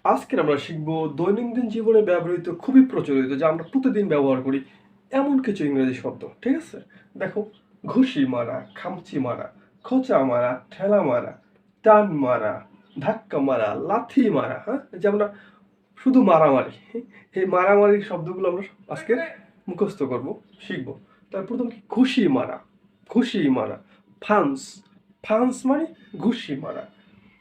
আজকে আমরা শিখব দৈনন্দিন জীবনে ব্যবহৃত খুবই প্রচলিত যা আমরা প্রতিদিন ব্যবহার করি এমন কিছু ইংরেজি শব্দ। ঠিক আছে? দেখো, ঘুষি মারা, খামচি মারা, খোঁচা মারা, ঠেলা মারা, টান মারা, ধাক্কা মারা, লাথি মারা। হ্যাঁ, যে আমরা শুধু মারামারি, এই মারামারির শব্দগুলো আমরা আজকে মুখস্থ করব, শিখব। তার প্রথম কি? ঘুষি মারা, ঘুষি মারা। ফান্স, ফান্স মানে ঘুষি মারা।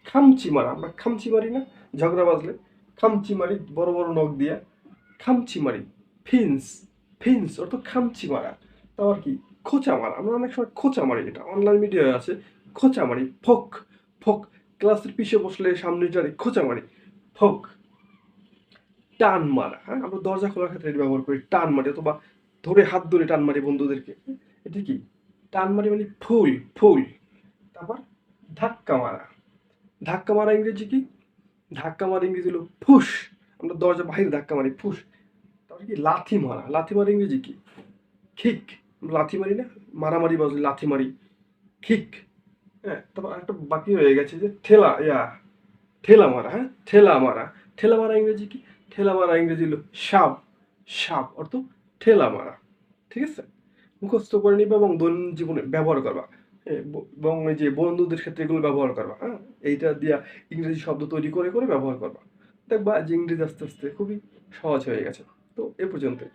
খামচি মারা, আমরা খামচি মারি না ঝগড়া বাজলে? খামচি মারি বড় বড় নখ দিয়া, খামচি মারি। ফিন্স, ফিন্স অর্থ খামচি মারা। তারপর কি? খোঁচা মারা, আমরা অনেক সময় খোঁচা মারি, এটা অনলাইন মিডিয়ায় আছে। খোঁচা মারি। ফোক, ফোক ক্লাসের পিছিয়ে বসলে সামনে জানি খোঁচা মারি, ফোক। টান মারা, হ্যাঁ, আমরা দরজা খোলার ক্ষেত্রে এটা ব্যবহার করি, টান মারি, অথবা ধরে হাত ধরে টান মারি বন্ধুদেরকে। এটা কি? টান মারি মানে ফুল, ফুল। তারপর ধাক্কা মারা, ধাক্কা মারা ইংরেজি কি? ধাক্কা মারা ইংরেজি হলো ফুস, আমরা দরজা বাহিরে ধাক্কা মারি, ফুস। তারপরে কি? লাথি মারা, লাথি মারা ইংরেজি কি? কিক, লাথি মারি না মারামারি বাজলে লাথি মারি, কিক। হ্যাঁ, তারপর একটা বাকি রয়ে গেছে যে ঠেলা, ঠেলা মারা। হ্যাঁ, ঠেলা মারা, ঠেলা মারা ইংরেজি কি? ঠেলা মারা ইংরেজি হলো সাব, সাব অর্থ ঠেলা মারা। ঠিক আছে? মুখস্থ করে নিবা এবং দৈনন্দিন জীবনে ব্যবহার করবা। এবং এই যে বন্ধুদের ক্ষেত্রে এগুলো ব্যবহার করবা। হ্যাঁ, এইটা দিয়া ইংরেজি শব্দ তৈরি করে করে ব্যবহার করবা। দেখবা যে ইংরেজি আস্তে আস্তে খুবই সহজ হয়ে গেছে। তো এ পর্যন্তই।